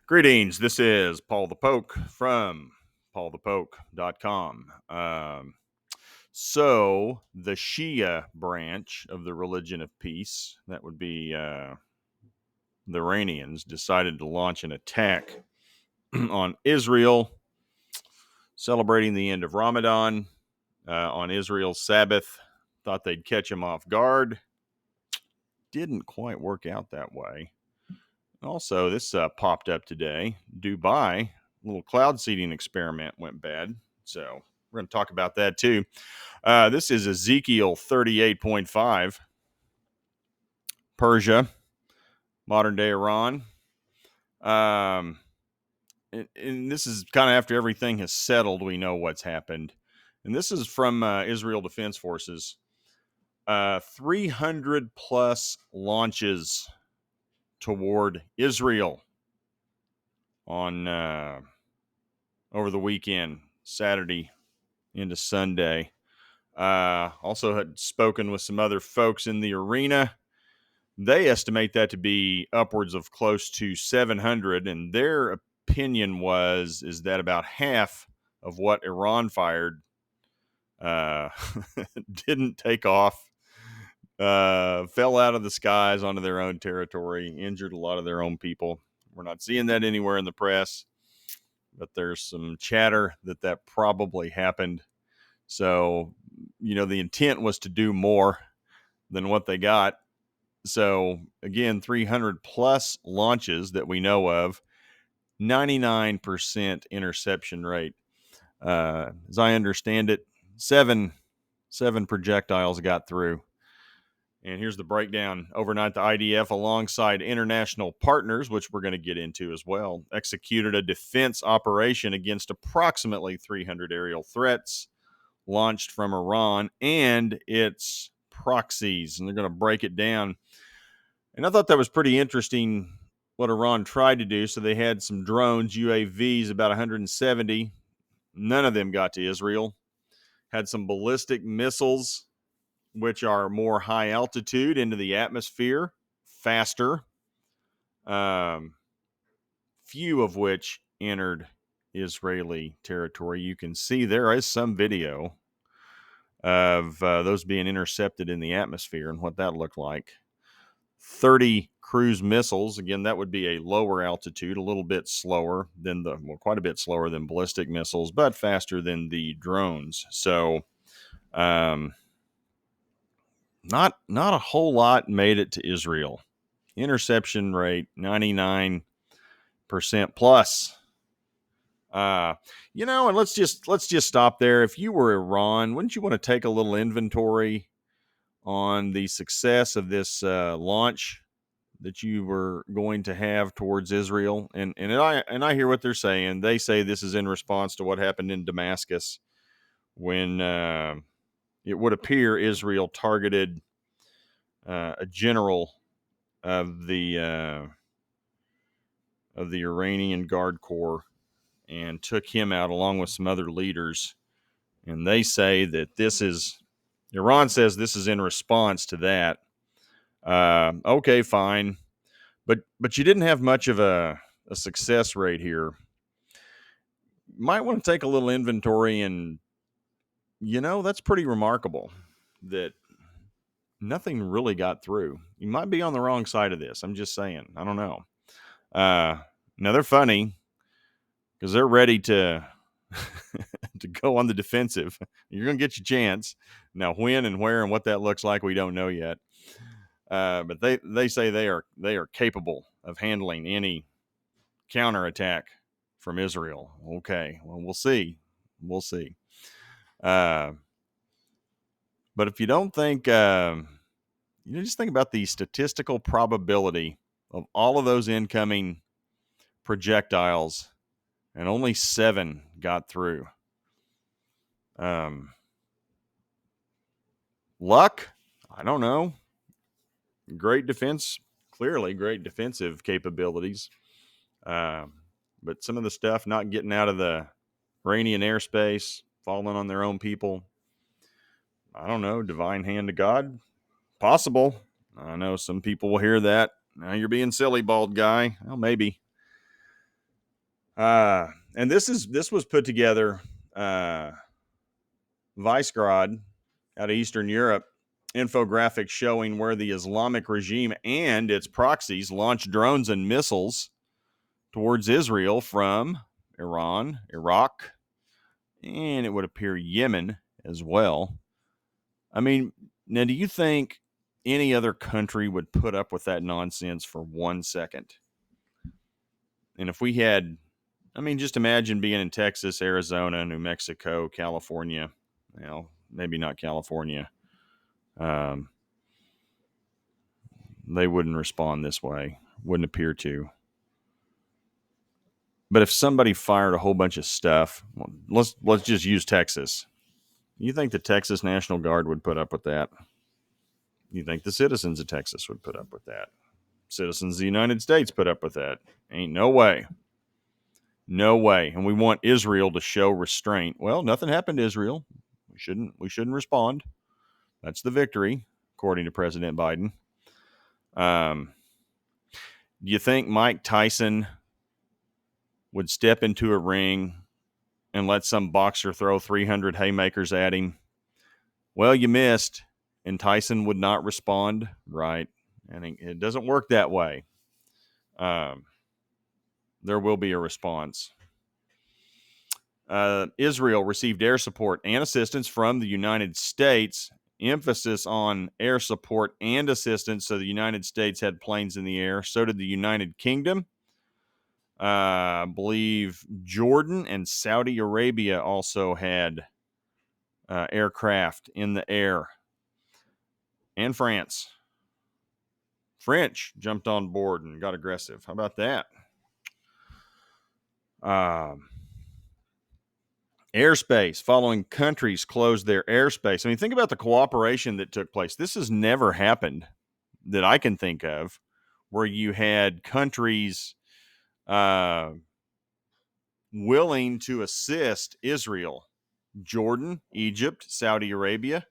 Greetings. This is Paul the Poke from paulthepoke.com. So, the Shia branch of the religion of peace, that would be the Iranians, decided to launch an attack on Israel, celebrating the end of Ramadan on Israel's Sabbath. Thought they'd catch them off guard. Didn't quite work out that way. Also, this popped up today. Dubai, little cloud seeding experiment went bad. So we're going to talk about that too. This is Ezekiel 38.5. Persia, modern day Iran. And this is kind of after everything has settled, we know what's happened. And this is from Israel Defense Forces. 300 plus launches toward Israel on over the weekend, Saturday into Sunday. Also had spoken with some other folks in the arena. They estimate that to be upwards of close to 700, and their opinion is that about half of what Iran fired didn't take off, fell out of the skies onto their own territory, injured a lot of their own people. We're not seeing that anywhere in the press, but there's some chatter that probably happened. So, the intent was to do more than what they got. So, again, 300 plus launches that we know of, 99% interception rate. As I understand it, seven projectiles got through. And here's the breakdown. Overnight, the IDF, alongside international partners, which we're going to get into as well, executed a defense operation against approximately 300 aerial threats launched from Iran and its proxies. And they're going to break it down. And I thought that was pretty interesting what Iran tried to do. So they had some drones, UAVs, about 170. None of them got to Israel. Had some ballistic missiles, which are more high altitude into the atmosphere, faster. Few of which entered Israeli territory. You can see there is some video of those being intercepted in the atmosphere and what that looked like. 30 cruise missiles. Again, that would be a lower altitude, a little bit slower than quite a bit slower than ballistic missiles, but faster than the drones. So, not a whole lot made it to Israel. Interception rate 99% plus. And let's just stop there. If you were Iran, wouldn't you want to take a little inventory on the success of this launch that you were going to have towards Israel? And I hear what they're saying. They say this is in response to what happened in Damascus when it would appear Israel targeted a general of the Iranian Guard Corps and took him out along with some other leaders. And they say that Iran says this is in response to that. Okay, fine. But you didn't have much of a success rate here. You might want to take a little inventory, and that's pretty remarkable that nothing really got through. You might be on the wrong side of this. I'm just saying. I don't know. Now they're funny because they're ready to to go on the defensive. You're going to get your chance. Now, when and where and what that looks like, we don't know yet. But they say they are capable of handling any counterattack from Israel. Okay, well, we'll see. We'll see. But if you don't think, just think about the statistical probability of all of those incoming projectiles, and only 7 got through. Luck? I don't know. Great defense, clearly great defensive capabilities. But some of the stuff not getting out of the Iranian airspace, falling on their own people. I don't know, divine hand of God? Possible. I know some people will hear that. Now you're being silly, bald guy. Well, maybe. And this was put together, Visegrad out of Eastern Europe, infographic showing where the Islamic regime and its proxies launched drones and missiles towards Israel from Iran, Iraq, and it would appear Yemen as well. I mean, now do you think any other country would put up with that nonsense for 1 second? And if we had, I mean, just imagine being in Texas, Arizona, New Mexico, California. Well, maybe not California. They wouldn't respond this way. Wouldn't appear to. But if somebody fired a whole bunch of stuff, well, let's just use Texas. You think the Texas National Guard would put up with that? You think the citizens of Texas would put up with that? Citizens of the United States put up with that? Ain't no way. No way. And we want Israel to show restraint. Well, nothing happened to Israel. We shouldn't respond. That's the victory, according to President Biden. Do you think Mike Tyson would step into a ring and let some boxer throw 300 haymakers at him? Well, you missed, and Tyson would not respond, right? And it doesn't work that way. There will be a response. Israel received air support and assistance from the United States. Emphasis on air support and assistance. So the United States had planes in the air. So did the United Kingdom. I believe Jordan and Saudi Arabia also had aircraft in the air. And France. French jumped on board and got aggressive. How about that? Airspace. Following countries closed their airspace. I mean, think about the cooperation that took place. This has never happened that I can think of, where you had countries willing to assist Israel. Jordan, Egypt, Saudi Arabia.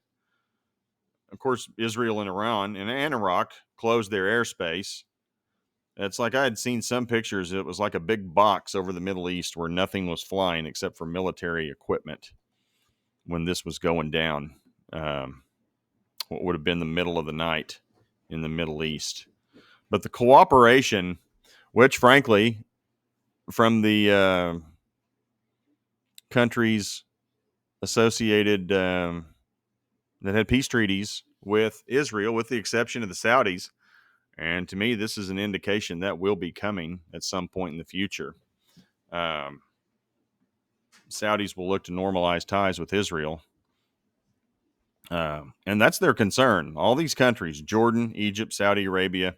Of course, Israel and Iran and Iraq closed their airspace. It's like I had seen some pictures. It was like a big box over the Middle East where nothing was flying except for military equipment when this was going down. What would have been the middle of the night in the Middle East. But the cooperation, which frankly, from the countries associated that had peace treaties with Israel, with the exception of the Saudis, and to me, this is an indication that will be coming at some point in the future. Saudis will look to normalize ties with Israel. And that's their concern. All these countries, Jordan, Egypt, Saudi Arabia,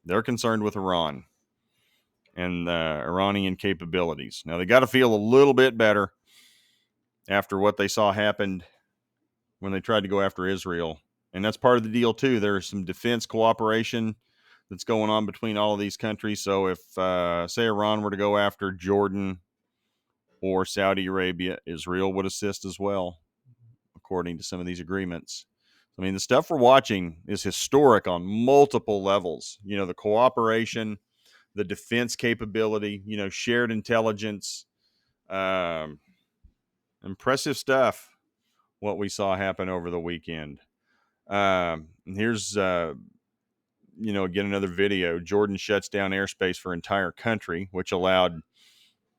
they're concerned with Iran and Iranian capabilities. Now, they got to feel a little bit better after what they saw happened when they tried to go after Israel. And that's part of the deal, too. There's some defense cooperation that's going on between all of these countries. So if, say, Iran were to go after Jordan or Saudi Arabia, Israel would assist as well, according to some of these agreements. I mean, the stuff we're watching is historic on multiple levels. You know, the cooperation, the defense capability, you know, shared intelligence, impressive stuff, what we saw happen over the weekend. Here's, again, another video. Jordan shuts down airspace for entire country, which allowed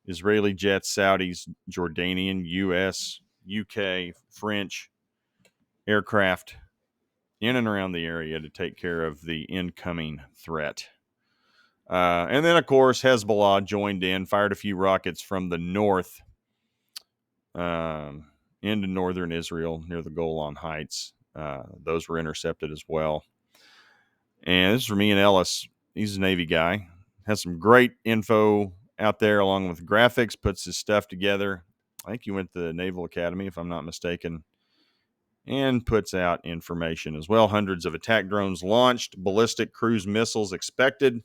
Israeli jets, Saudis, Jordanian, U.S., UK, French aircraft in and around the area to take care of the incoming threat. And then, of course, Hezbollah joined in, fired a few rockets from the north into northern Israel near the Golan Heights. Those were intercepted as well. And this is from Ian Ellis. He's a Navy guy. Has some great info out there along with graphics, puts his stuff together. I think he went to the Naval Academy, if I'm not mistaken, and puts out information as well. Hundreds of attack drones launched, ballistic cruise missiles expected.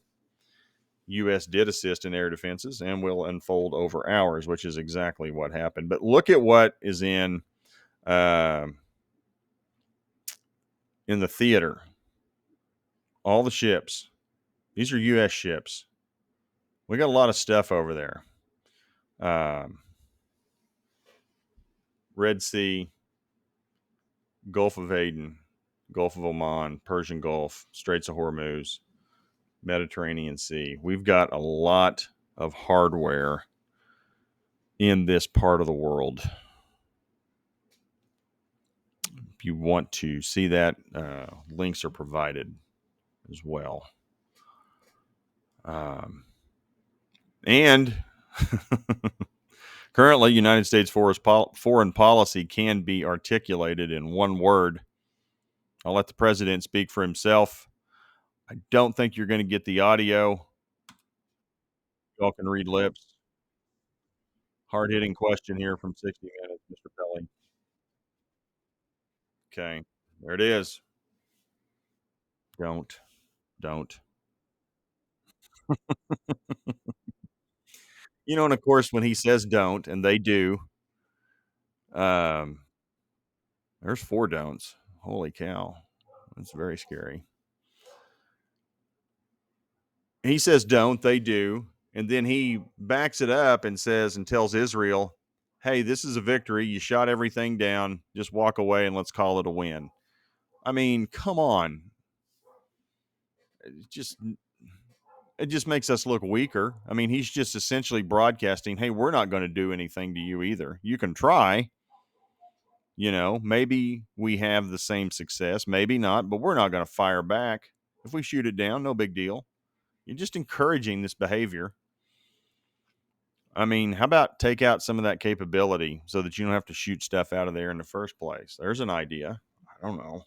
U.S. did assist in air defenses and will unfold over hours, which is exactly what happened. But look at what is in the theater. All the ships. These are U.S. ships. We got a lot of stuff over there. Um, Red Sea, Gulf of Aden, Gulf of Oman, Persian Gulf, Straits of Hormuz, Mediterranean Sea. We've got a lot of hardware in this part of the world. If you want to see that, links are provided as well. And currently, United States foreign policy can be articulated in one word. I'll let the president speak for himself. I don't think you're going to get the audio. Y'all can read lips. Hard hitting question here from 60 Minutes, Mr. Pelly. Okay, there it is. Don't. And of course, when he says don't and they do, um, there's 4 don'ts. Holy cow. That's very scary. He says don't, they do. And then he backs it up and says and tells Israel, hey, this is a victory. You shot everything down. Just walk away and let's call it a win. I mean, come on. It just makes us look weaker. I mean, he's just essentially broadcasting, hey, we're not going to do anything to you either. You can try. Maybe we have the same success, maybe not, but we're not going to fire back. If we shoot it down, no big deal. You're just encouraging this behavior. I mean, how about take out some of that capability so that you don't have to shoot stuff out of there in the first place? There's an idea. I don't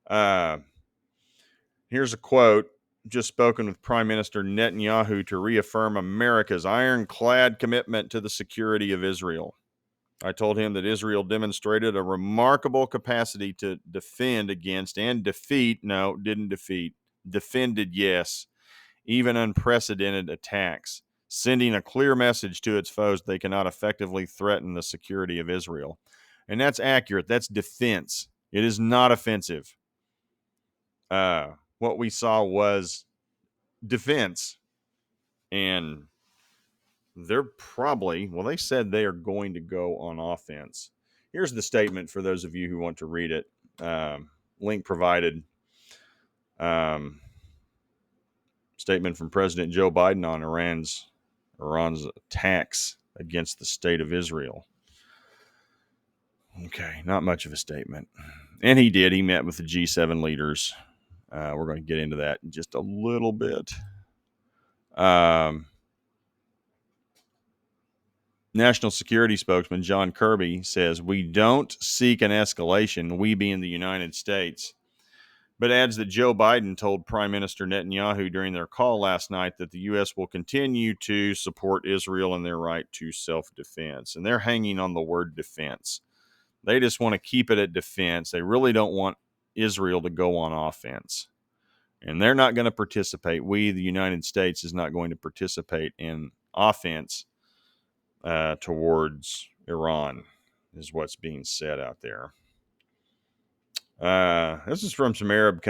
know. Here's a quote just spoken with Prime Minister Netanyahu to reaffirm America's ironclad commitment to the security of Israel. I told him that Israel demonstrated a remarkable capacity to defend against and defeat, no, didn't defeat, defended, yes, even unprecedented attacks, sending a clear message to its foes they cannot effectively threaten the security of Israel. And that's accurate. That's defense. It is not offensive. What we saw was defense. And they said they are going to go on offense. Here's the statement for those of you who want to read it. Link provided. Statement from President Joe Biden on Iran's attacks against the state of Israel. Okay, not much of a statement. And he did. He met with the G7 leaders. We're going to get into that in just a little bit. National Security spokesman John Kirby says, we don't seek an escalation, we being the United States, but adds that Joe Biden told Prime Minister Netanyahu during their call last night that the U.S. will continue to support Israel in their right to self-defense. And they're hanging on the word defense. They just want to keep it at defense. They really don't want Israel to go on offense. And they're not going to participate. We, the United States, is not going to participate in offense towards Iran, is what's being said out there. This is from some Arab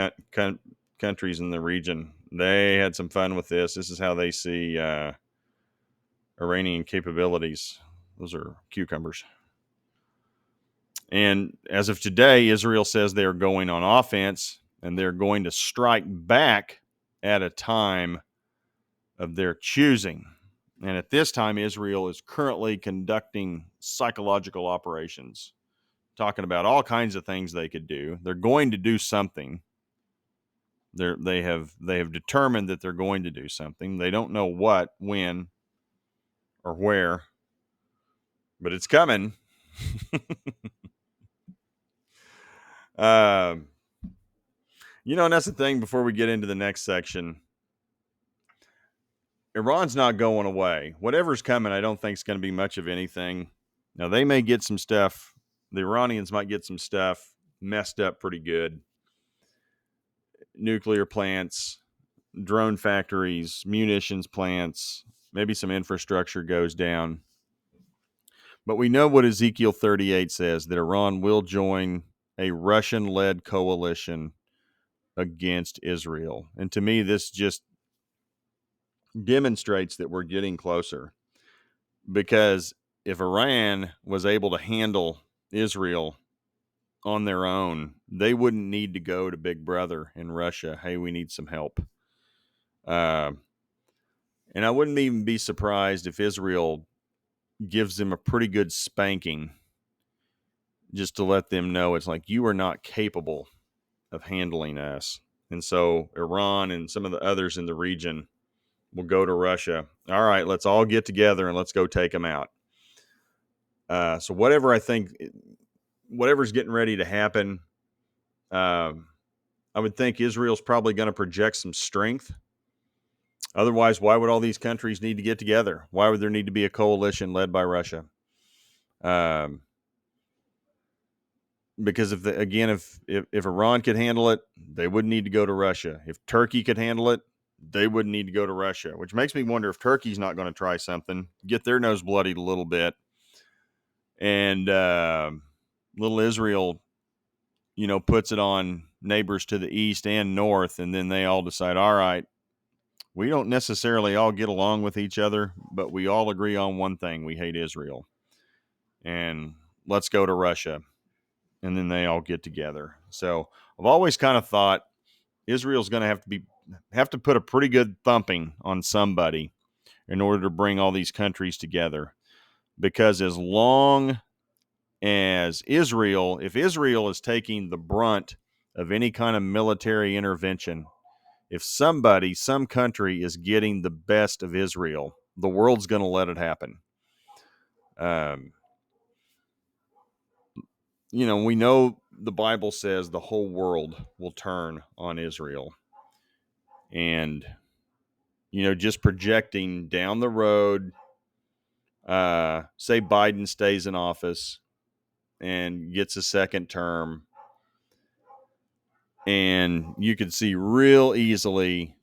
countries in the region. They had some fun with this. This is how they see Iranian capabilities. Those are cucumbers. And as of today, Israel says they are going on offense and they're going to strike back at a time of their choosing. And at this time, Israel is currently conducting psychological operations, talking about all kinds of things they could do. They're going to do something. They have determined that they're going to do something. They don't know what, when, or where, but it's coming. And that's the thing before we get into the next section. Iran's not going away. Whatever's coming, I don't think is going to be much of anything. Now, they may get some stuff. The Iranians might get some stuff messed up pretty good. Nuclear plants, drone factories, munitions plants, maybe some infrastructure goes down. But we know what Ezekiel 38 says, that Iran will join a Russian-led coalition against Israel. And to me, this just demonstrates that we're getting closer. because if Iran was able to handle Israel on their own, they wouldn't need to go to Big Brother in Russia. Hey, we need some help. And I wouldn't even be surprised if Israel gives them a pretty good spanking just to let them know it's like, you are not capable of handling us. And so Iran and some of the others in the region will go to Russia. All right, let's all get together and let's go take them out. So whatever's getting ready to happen, I would think Israel's probably going to project some strength. Otherwise, why would all these countries need to get together? Why would there need to be a coalition led by Russia? Because if Iran could handle it, they wouldn't need to go to Russia. If Turkey could handle it, they wouldn't need to go to Russia, which makes me wonder if Turkey's not going to try something, get their nose bloodied a little bit. And little Israel, puts it on neighbors to the east and north, and then they all decide, all right, we don't necessarily all get along with each other, but we all agree on one thing: we hate Israel. And let's go to Russia. And then they all get together. So I've always kind of thought Israel's going to have to put a pretty good thumping on somebody in order to bring all these countries together. Because as long as if Israel is taking the brunt of any kind of military intervention, if some country is getting the best of Israel, the world's going to let it happen. We know the Bible says the whole world will turn on Israel. And, just projecting down the road, say Biden stays in office and gets a second term, and you could see real easily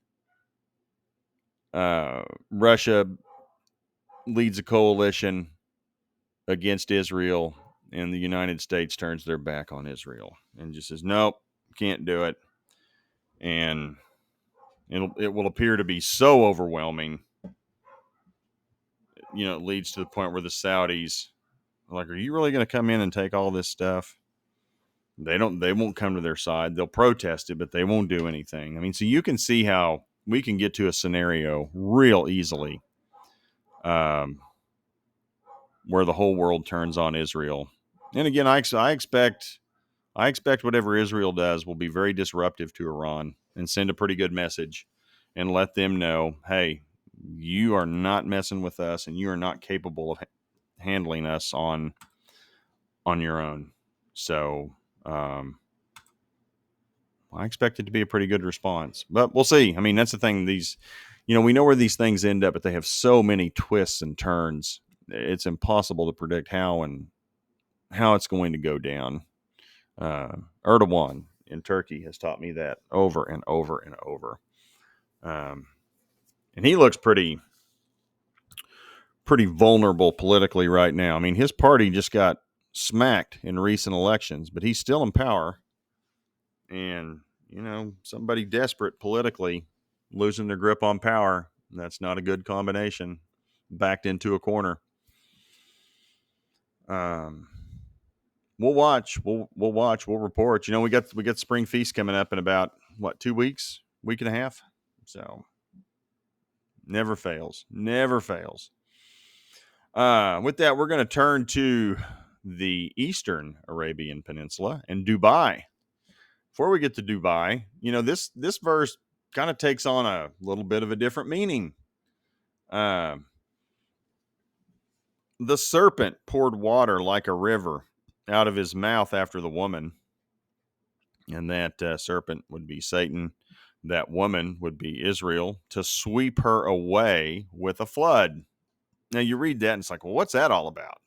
Russia leads a coalition against Israel, and the United States turns their back on Israel and just says, nope, can't do it. And it will appear to be so overwhelming, it leads to the point where the Saudis are like, are you really going to come in and take all this stuff? They won't come to their side. They'll protest it, but they won't do anything. I mean, so you can see how we can get to a scenario real easily where the whole world turns on Israel. And again, I expect whatever Israel does will be very disruptive to Iran and send a pretty good message and let them know, hey, you are not messing with us and you are not capable of handling us on your own. So I expect it to be a pretty good response, but we'll see. I mean, that's the thing. These, we know where these things end up, but they have so many twists and turns. It's impossible to predict how it's going to go down. Erdogan in Turkey has taught me that over and over and over. And he looks pretty vulnerable politically right now. I mean, his party just got smacked in recent elections, but he's still in power. And, somebody desperate politically losing their grip on power, that's not a good combination. Backed into a corner. We'll watch. We'll watch. We'll report. We got Spring Feast coming up in about 2 weeks, week and a half. So never fails. With that, we're going to turn to the Eastern Arabian Peninsula and Dubai. Before we get to Dubai, this verse kind of takes on a little bit of a different meaning. The serpent poured water like a river out of his mouth after the woman, and that serpent would be Satan. That woman would be Israel, to sweep her away with a flood. Now you read that and it's like, well, what's that all about?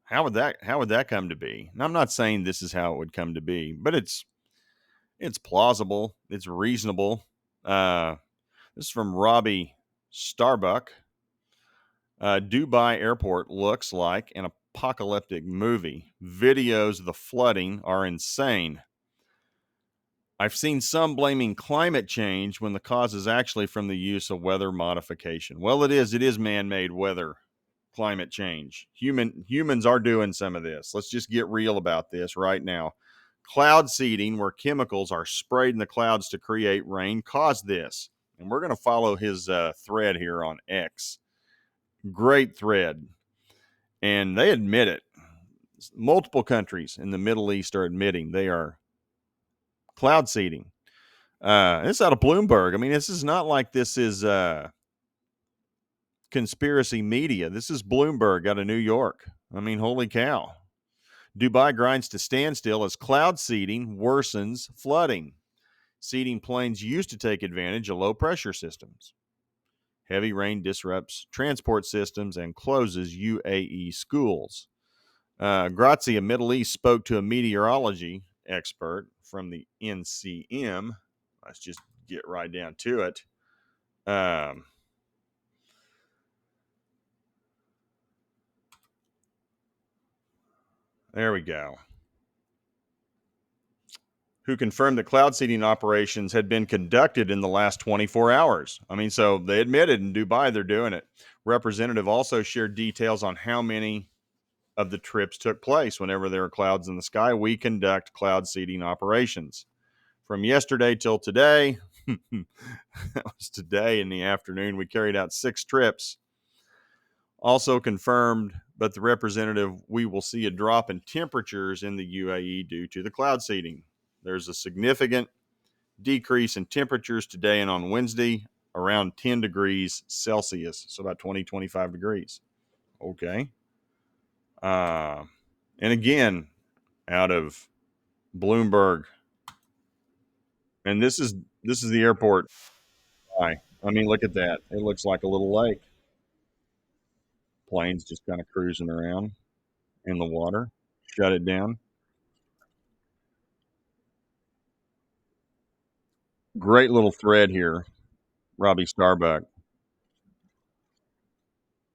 How would that come to be? And I'm not saying this is how it would come to be, but it's plausible. It's reasonable. This is from Robbie Starbuck. Dubai airport looks like an apocalyptic movie. Videos of the flooding are insane. I've seen some blaming climate change when the cause is actually from the use of weather modification. Well, it is. It is man-made weather, climate change. Humans are doing some of this. Let's just get real about this right now. Cloud seeding, where chemicals are sprayed in the clouds to create rain, caused this. And we're going to follow his thread here on X. Great thread. And they admit it. Multiple countries in the Middle East are admitting they are cloud seeding. It's out of Bloomberg. I mean, this is not like this is conspiracy media. This is Bloomberg out of New York. I mean, holy cow. Dubai grinds to standstill as cloud seeding worsens flooding. Seeding planes used to take advantage of low pressure systems. Heavy rain disrupts transport systems and closes UAE schools. Grazia Middle East spoke to a meteorology expert from the NCM. Let's just get right down to it. There we go. Who confirmed that cloud seeding operations had been conducted in the last 24 hours. I mean, so they admitted in Dubai they're doing it. Representative also shared details on how many of the trips took place. Whenever there are clouds in the sky, we conduct cloud seeding operations. From yesterday till today, that was today in the afternoon, we carried out 6 trips. Also confirmed, but the representative, we will see a drop in temperatures in the UAE due to the cloud seeding. There's a significant decrease in temperatures today and on Wednesday, around 10 degrees Celsius, so about 25 degrees. Okay. And again, out of Bloomberg. And this is the airport. I mean, look at that. It looks like a little lake. Planes just kind of cruising around in the water. Shut it down. Great little thread here, Robbie Starbuck.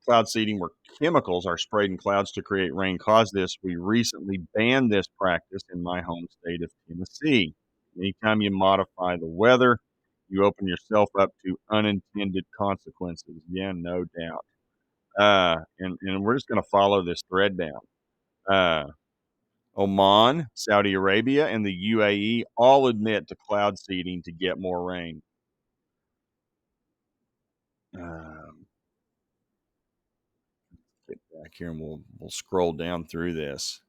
Cloud seeding, where chemicals are sprayed in clouds to create rain, caused this. We recently banned this practice in my home state of Tennessee. Anytime you modify the weather, you open yourself up to unintended consequences. Yeah, no doubt. And we're just going to follow this thread down. Oman, Saudi Arabia, and the UAE all admit to cloud seeding to get more rain. Get back here and we'll scroll down through this.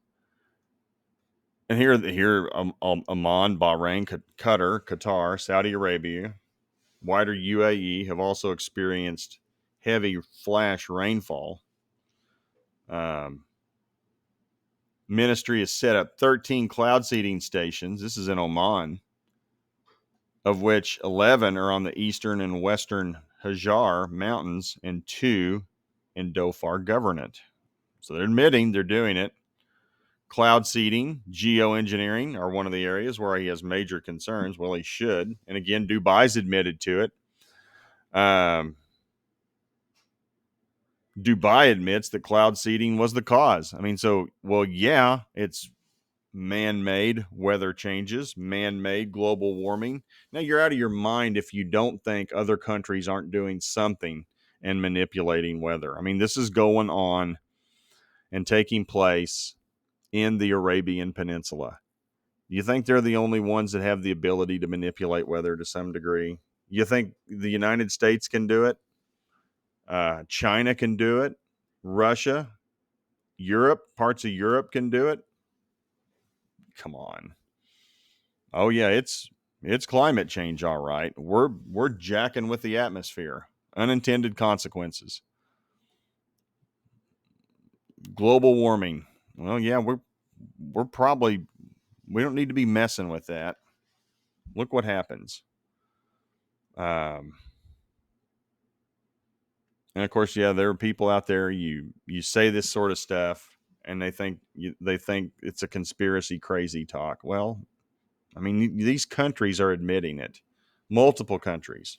And here, Oman, Bahrain, Qatar, Saudi Arabia, wider UAE have also experienced heavy flash rainfall. Ministry has set up 13 cloud seeding stations. This is in Oman, of which 11 are on the eastern and western Hajar Mountains and 2 in Dhofar Governorate. So they're admitting they're doing it. Cloud seeding, geoengineering are one of the areas where he has major concerns. Well, he should. And again, Dubai's admitted to it. Dubai admits that cloud seeding was the cause. I mean, so, well, yeah, it's man-made weather changes, man-made global warming. Now, you're out of your mind if you don't think other countries aren't doing something and manipulating weather. I mean, this is going on and taking place in the Arabian Peninsula. Do you think they're the only ones that have the ability to manipulate weather to some degree? You think the United States can do it? China can do it? Russia? Europe? Parts of Europe can do it? Come on. Oh yeah, it's climate change, all right. We're jacking with the atmosphere. Unintended consequences. Global warming. Well, yeah, we're probably, we don't need to be messing with that. Look what happens. And of course, yeah, there are people out there. You say this sort of stuff, and they think it's a conspiracy, crazy talk. Well, I mean, these countries are admitting it, multiple countries,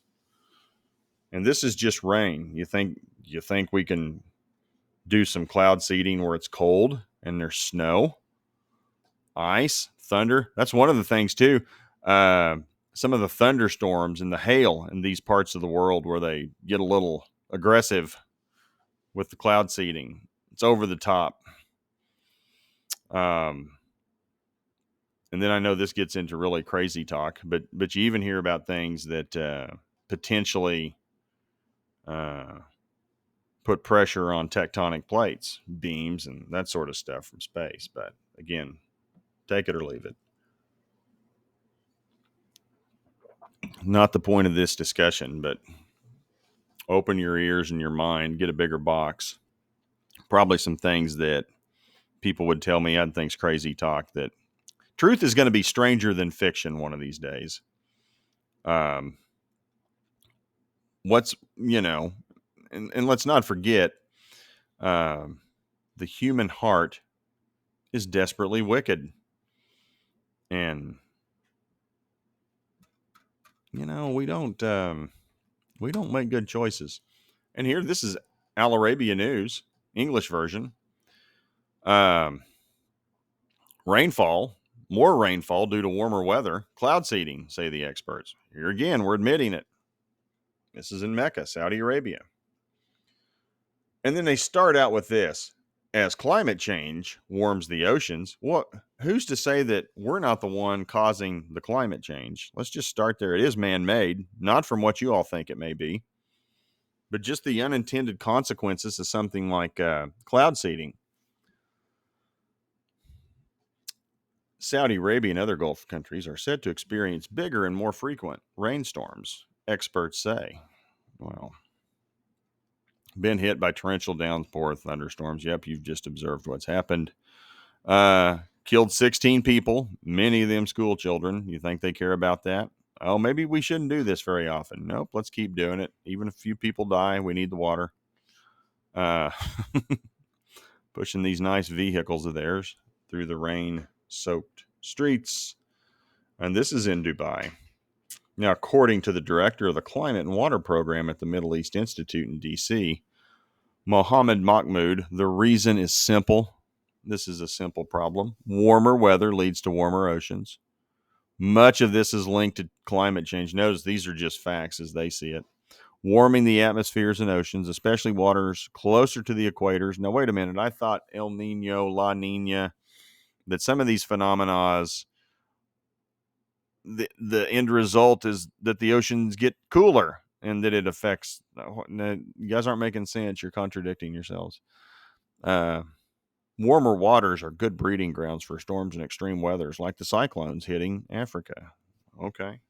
and this is just rain. You think we can do some cloud seeding where it's cold and there's snow, ice, thunder? That's one of the things too. Some of the thunderstorms and the hail in these parts of the world where they get a little aggressive with the cloud seeding. It's over the top. And then I know this gets into really crazy talk, but you even hear about things that potentially put pressure on tectonic plates, beams, and that sort of stuff from space. But again, take it or leave it. Not the point of this discussion, but open your ears and your mind, get a bigger box. Probably some things that people would tell me I'd think's crazy talk, that truth is going to be stranger than fiction one of these days. What's, and let's not forget, the human heart is desperately wicked. And, we don't make good choices. And here, this is Al Arabia News, English version. More rainfall due to warmer weather, cloud seeding, say the experts. Here again, we're admitting it. This is in Mecca, Saudi Arabia. And then they start out with this: as climate change warms the oceans, who's to say that we're not the one causing the climate change? Let's just start there. It is man-made, not from what you all think it may be, but just the unintended consequences of something like cloud seeding. Saudi Arabia and other Gulf countries are said to experience bigger and more frequent rainstorms, experts say. Well, been hit by torrential downpour thunderstorms. Yep, you've just observed what's happened. Killed 16 people, many of them school children. You think they care about that? Oh, maybe we shouldn't do this very often. Nope, let's keep doing it. Even if a few people die, we need the water. Pushing these nice vehicles of theirs through the rain-soaked streets. And this is in Dubai. Now, according to the director of the Climate and Water Program at the Middle East Institute in D.C., Mohammed Mahmoud, the reason is simple. This is a simple problem. Warmer weather leads to warmer oceans. Much of this is linked to climate change. Notice these are just facts as they see it. Warming the atmospheres and oceans, especially waters closer to the equators. Now, wait a minute. I thought El Nino, La Nina, that some of these phenomena, the end result is that the oceans get cooler and that it affects. You guys aren't making sense. You're contradicting yourselves. Warmer waters are good breeding grounds for storms and extreme weathers like the cyclones hitting Africa. Okay.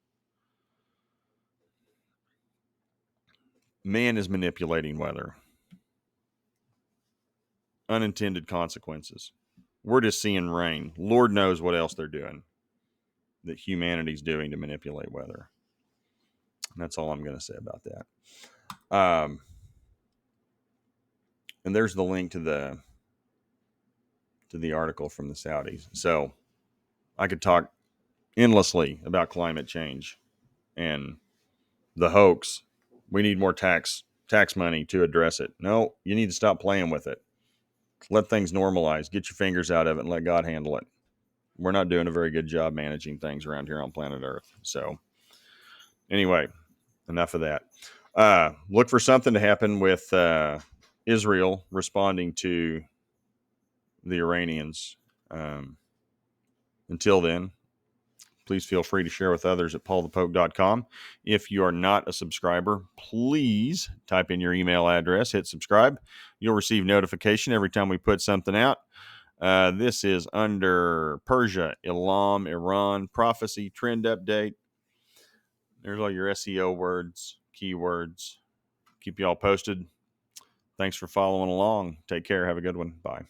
Man is manipulating weather. Unintended consequences. We're just seeing rain. Lord knows what else they're doing that humanity's doing to manipulate weather. And that's all I'm going to say about that. And there's the link to the article from the Saudis. So I could talk endlessly about climate change and the hoax. We need more tax money to address it. No, you need to stop playing with it. Let things normalize. Get your fingers out of it and let God handle it. We're not doing a very good job managing things around here on planet Earth. So anyway, enough of that. Look for something to happen with Israel responding to the Iranians. Until then, please feel free to share with others at paulthepoke.com. If you are not a subscriber, please type in your email address, hit subscribe. You'll receive notification every time we put something out. This is under Persia, Elam, Iran, prophecy, trend update. There's all your SEO words, keywords. Keep you all posted. Thanks for following along. Take care. Have a good one. Bye.